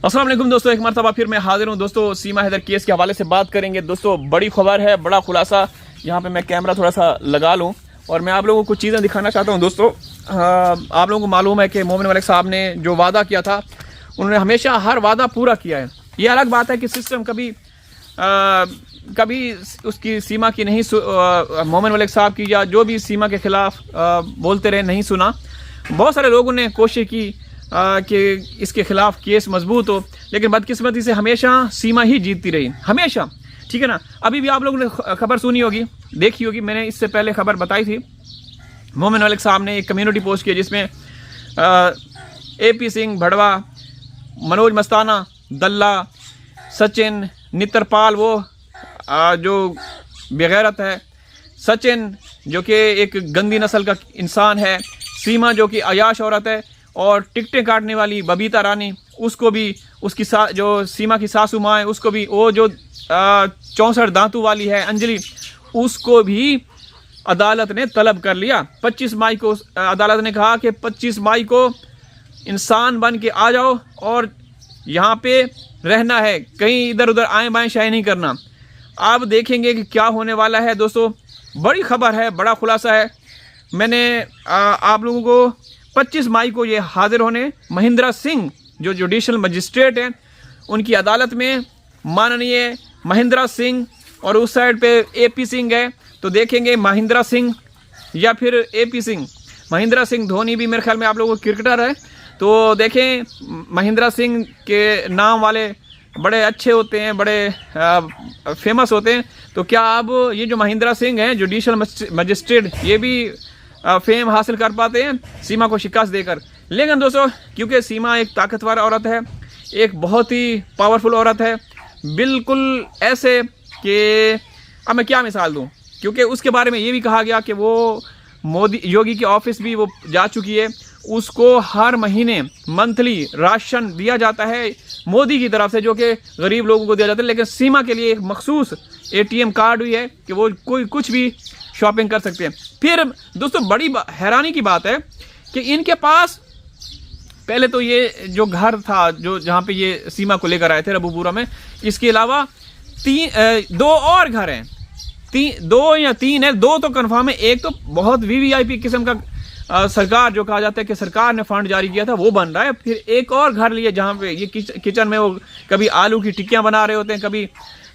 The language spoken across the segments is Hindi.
अस्सलाम वालेकुम दोस्तों, एक मरतबा फिर मैं हाजिर हूँ दोस्तों। सीमा हैदर केस के हवाले से बात करेंगे दोस्तों। बड़ी खबर है, बड़ा खुलासा। यहाँ पे मैं कैमरा थोड़ा सा लगा लूँ और मैं आप लोगों को कुछ चीज़ें दिखाना चाहता हूँ दोस्तों। आप लोगों को मालूम है कि मोमिन मलिक साहब ने जो वादा किया था, उन्होंने हमेशा हर वादा पूरा किया है। ये अलग बात है कि सिस्टम कभी उसकी सीमा की नहीं मोमिन मलिक साहब की या जो भी सीमा के ख़िलाफ़ बोलते रहे, नहीं सुना। बहुत सारे लोगों ने कोशिश की कि इसके ख़िलाफ़ केस मजबूत हो, लेकिन बदकिस्मती से हमेशा सीमा ही जीतती रही, हमेशा। ठीक है ना। अभी भी आप लोगों ने खबर सुनी होगी, देखी होगी। मैंने इससे पहले खबर बताई थी। मोमिन मलिक साहब ने एक कम्युनिटी पोस्ट किया जिसमें AP सिंह भड़वा, मनोज मस्ताना, दल्ला, सचिन, नित्रपाल वो जो बेगैरत है, सचिन जो कि एक गंदी नस्ल का इंसान है, सीमा जो कि अयाश औरत है, और टिकटें काटने वाली बबीता रानी, उसको भी उसकी जो सीमा की सासू माँ है, उसको भी, वो जो 64 दांतों वाली है अंजलि, उसको भी अदालत ने तलब कर लिया। 25 मई को अदालत ने कहा कि 25 मई को इंसान बन के आ जाओ और यहाँ पे रहना है, कहीं इधर उधर आए बाएँ शाये नहीं करना। आप देखेंगे कि क्या होने वाला है दोस्तों। बड़ी खबर है, बड़ा खुलासा है। मैंने आप लोगों को 25 मई को ये हाजिर होने महिंद्रा सिंह जो जुडिशल मजिस्ट्रेट हैं, उनकी अदालत में माननीय महिंद्रा सिंह, और उस साइड पे AP सिंह है। तो देखेंगे महिंद्रा सिंह या फिर AP सिंह। महिंद्रा सिंह धोनी भी मेरे ख्याल में आप लोगों को क्रिकेटर है, तो देखें महिंद्रा सिंह के नाम वाले बड़े अच्छे होते हैं, बड़े फेमस होते हैं। तो क्या अब ये जो महिंद्रा सिंह हैं जुडिशल मजिस्ट्रेट, ये भी फेम हासिल कर पाते हैं सीमा को शिकस्त देकर? लेकिन दोस्तों, क्योंकि सीमा एक ताकतवर औरत है, एक बहुत ही पावरफुल औरत है, बिल्कुल ऐसे कि अब मैं क्या मिसाल दूं, क्योंकि उसके बारे में ये भी कहा गया कि वो मोदी योगी के ऑफिस भी वो जा चुकी है। उसको हर महीने मंथली राशन दिया जाता है मोदी की तरफ से, जो कि गरीब लोगों को दिया जाता है। लेकिन सीमा के लिए एक मखसूस ATM कार्ड हुई है कि वो कोई कुछ भी शॉपिंग कर सकते हैं। फिर दोस्तों, बड़ी हैरानी की बात है कि इनके पास पहले तो ये जो घर था, जो जहाँ पे ये सीमा को लेकर आए थे रबूपुरा में, इसके अलावा 2 और घर हैं, 2 या 3 है, 2 तो कन्फर्म है। एक तो बहुत VVIP किस्म का सरकार जो कहा जाता है कि सरकार ने फंड जारी किया था, वो बन रहा है। फिर एक और घर लिए जहाँ पे ये किचन में वो कभी आलू की टिक्कियाँ बना रहे होते हैं, कभी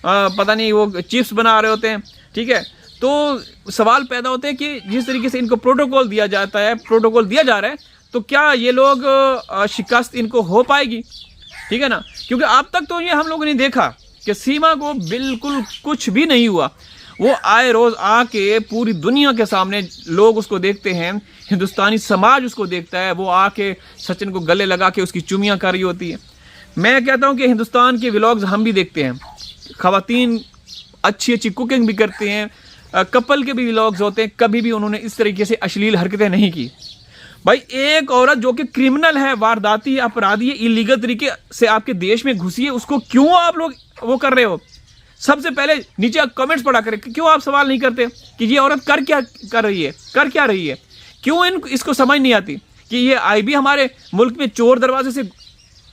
पता नहीं वो चिप्स बना रहे होते हैं। ठीक है। तो सवाल पैदा होते हैं कि जिस तरीके से इनको प्रोटोकॉल दिया जाता है, प्रोटोकॉल दिया जा रहा है, तो क्या ये लोग शिकस्त इनको हो पाएगी? ठीक है ना। क्योंकि अब तक तो ये हम लोगों ने देखा कि सीमा को बिल्कुल कुछ भी नहीं हुआ। वो आए रोज़ आके पूरी दुनिया के सामने लोग उसको देखते हैं, हिंदुस्तानी समाज उसको देखता है। वो आके सचिन को गले लगा के उसकी चुमियाँ कर रही होती है। मैं कहता हूँ कि हिंदुस्तान के व्लॉग्स हम भी देखते हैं, ख़वातीन अच्छी अच्छी कुकिंग भी करते हैं, कपल के भी व्लॉग्स होते हैं, कभी भी उन्होंने इस तरीके से अश्लील हरकतें नहीं की। भाई, एक औरत जो कि क्रिमिनल है, वारदाती अपराधी है, इलीगल तरीके से आपके देश में घुसी है, उसको क्यों आप लोग वो कर रहे हो? सबसे पहले नीचे कमेंट्स पढ़ा करें। क्यों आप सवाल नहीं करते कि ये औरत कर क्या रही है? क्यों इसको समझ नहीं आती कि ये आई भी हमारे मुल्क में चोर दरवाजे से,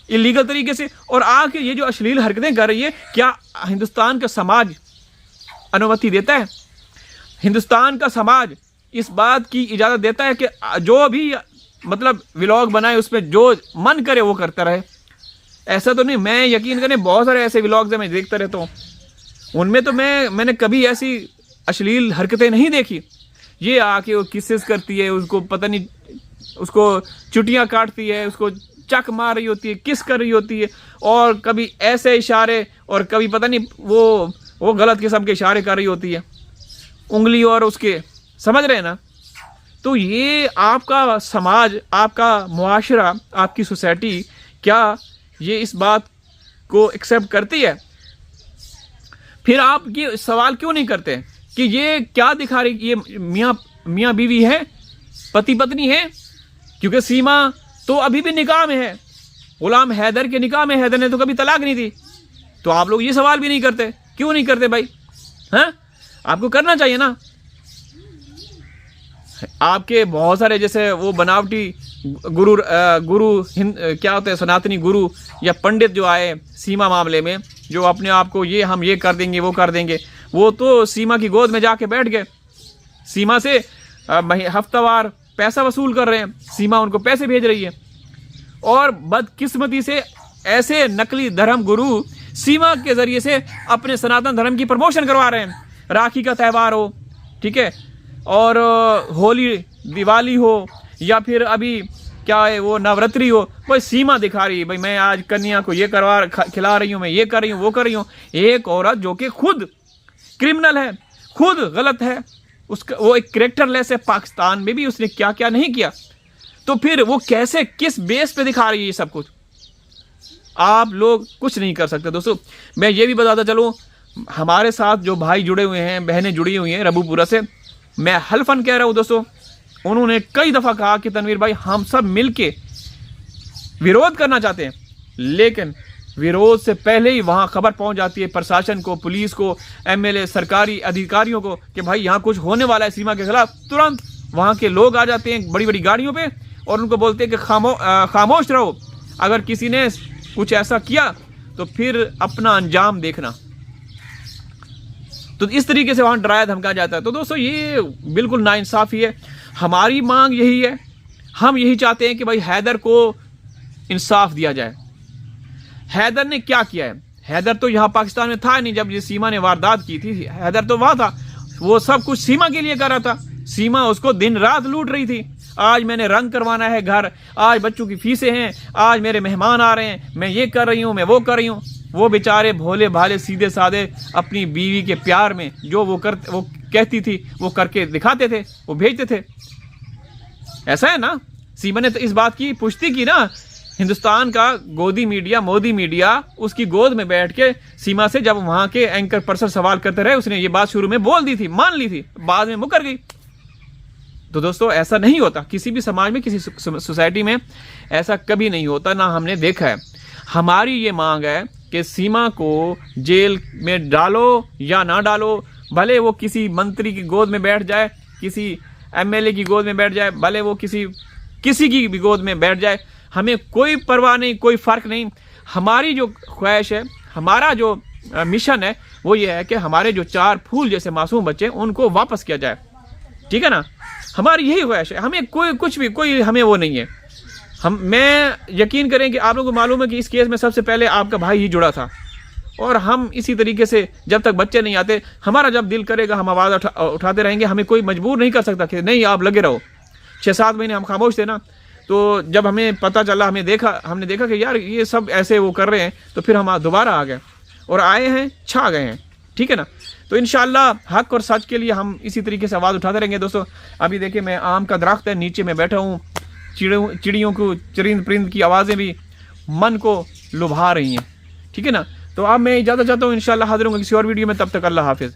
इलीगल तरीके से, और आके ये जो अश्लील हरकतें कर रही है, क्या हिंदुस्तान का समाज अनुमति देता है? हिंदुस्तान का समाज इस बात की इजाज़त देता है कि जो भी मतलब व्लॉग बनाए उसमें जो मन करे वो करता रहे? ऐसा तो नहीं। मैं यकीन करें, बहुत सारे ऐसे व्लॉग्स हैं मैं देखता रहता हूँ, उनमें तो मैंने कभी ऐसी अश्लील हरकतें नहीं देखी। ये आके वो किसेस करती है, उसको पता नहीं, उसको चुटियाँ काटती है, उसको चक मार रही होती है, किस कर रही होती है, और कभी ऐसे इशारे, और कभी पता नहीं वो गलत किस्म के इशारे कर रही होती है, उंगली और उसके, समझ रहे हैं ना। तो ये आपका समाज, आपका मुआशरा, आपकी सोसाइटी, क्या ये इस बात को एक्सेप्ट करती है? फिर आप ये सवाल क्यों नहीं करते कि ये क्या दिखा रही, ये मियाँ बीवी है, पति पत्नी है? क्योंकि सीमा तो अभी भी निकाह में है, गुलाम हैदर के निकाह में। हैदर ने तो कभी तलाक नहीं दी। तो आप लोग ये सवाल भी नहीं करते, क्यों नहीं करते भाई? हैं, आपको करना चाहिए ना। आपके बहुत सारे जैसे वो बनावटी क्या होते हैं, सनातनी गुरु या पंडित जो आए सीमा मामले में, जो अपने आप को हम ये कर देंगे वो कर देंगे, वो तो सीमा की गोद में जाके बैठ गए। सीमा से हफ्तावार पैसा वसूल कर रहे हैं, सीमा उनको पैसे भेज रही है। और बदकिस्मती से ऐसे नकली धर्म गुरु सीमा के जरिए से अपने सनातन धर्म की प्रमोशन करवा रहे हैं। राखी का त्यौहार हो, ठीक है, और होली दिवाली हो, या फिर अभी क्या है वो नवरात्रि हो, कोई सीमा दिखा रही है भाई मैं आज कन्या को ये खिला रही हूँ, मैं ये कर रही हूँ वो कर रही हूँ। एक औरत जो कि खुद क्रिमिनल है, खुद गलत है, उसका वो एक कैरेक्टरलेस है, पाकिस्तान में भी उसने क्या क्या नहीं किया, तो फिर वो कैसे किस बेस पे दिखा रही है ये सब कुछ? आप लोग कुछ नहीं कर सकते। दोस्तों मैं ये भी बताता चलूँ, हमारे साथ जो भाई जुड़े हुए हैं, बहनें जुड़ी हुई हैं रबूपुरा से, मैं हल्फन कह रहा हूँ दोस्तों, उन्होंने कई दफ़ा कहा कि तनवीर भाई हम सब मिलके विरोध करना चाहते हैं, लेकिन विरोध से पहले ही वहाँ खबर पहुँच जाती है प्रशासन को, पुलिस को, एमएलए, सरकारी अधिकारियों को कि भाई यहाँ कुछ होने वाला है सीमा के खिलाफ। तुरंत वहाँ के लोग आ जाते हैं बड़ी बड़ी गाड़ियों पे और उनको बोलते हैं कि खामोश रहो, अगर किसी ने कुछ ऐसा किया तो फिर अपना अंजाम देखना। तो इस तरीके से वहाँ डराया धमकाया जाता है। तो दोस्तों ये बिल्कुल नाइंसाफ़ी है। हमारी मांग यही है, हम यही चाहते हैं कि भाई हैदर को इंसाफ दिया जाए। हैदर ने क्या किया है? हैदर तो यहाँ पाकिस्तान में था नहीं जब ये सीमा ने वारदात की थी। हैदर तो वहाँ था, वो सब कुछ सीमा के लिए कर रहा था। सीमा उसको दिन रात लूट रही थी। आज मैंने रंग करवाना है घर, आज बच्चों की फीसें हैं, आज मेरे मेहमान आ रहे हैं, मैं ये कर रही हूँ, मैं वो कर रही हूँ। वो बेचारे भोले भाले सीधे साधे अपनी बीवी के प्यार में जो वो कहती थी वो करके दिखाते थे, वो भेजते थे। ऐसा है ना। सीमा ने तो इस बात की पुष्टि की ना, हिंदुस्तान का गोदी मीडिया, मोदी मीडिया उसकी गोद में बैठ के सीमा से जब वहाँ के एंकर पर्सन सवाल करते रहे, उसने ये बात शुरू में बोल दी थी, मान ली थी, बाद में मुकर गई। तो दोस्तों ऐसा नहीं होता किसी भी समाज में, किसी सोसाइटी में ऐसा कभी नहीं होता, ना हमने देखा है। हमारी ये मांग है कि सीमा को जेल में डालो या ना डालो, भले वो किसी मंत्री की गोद में बैठ जाए, किसी एमएलए की गोद में बैठ जाए, भले वो किसी की भी गोद में बैठ जाए, हमें कोई परवाह नहीं, कोई फ़र्क नहीं। हमारी जो ख्वाहिश है, हमारा जो मिशन है वो ये है कि हमारे जो 4 फूल जैसे मासूम बच्चे उनको वापस किया जाए, ठीक है ना। हमारी यही ख्वाहिश है, हमें कोई हमें वो नहीं है। मैं यकीन करें कि आप लोगों को मालूम है कि इस केस में सबसे पहले आपका भाई ही जुड़ा था, और हम इसी तरीके से जब तक बच्चे नहीं आते, हमारा जब दिल करेगा हम आवाज़ उठाते रहेंगे। हमें कोई मजबूर नहीं कर सकता कि नहीं आप लगे रहो। 6-7 महीने हम खामोश थे ना, तो जब हमें पता चला, हमने देखा कि यार ये सब ऐसे वो कर रहे हैं, तो फिर हम दोबारा आ गए और आए हैं, छा गए हैं, ठीक है ना। तो इंशाल्लाह हक और सच के लिए हम इसी तरीके से आवाज़ उठाते रहेंगे। दोस्तों अभी देखिए, मैं आम का दरख्त है, नीचे मैं बैठा हूँ, चिड़ियों को चरिंद परिंद की आवाज़ें भी मन को लुभा रही हैं, ठीक है ना। तो अब मैं इजाज़त चाहता हूँ, इंशाल्लाह हाजिर होंगे किसी और वीडियो में। तब तक अल्लाह हाफिज़।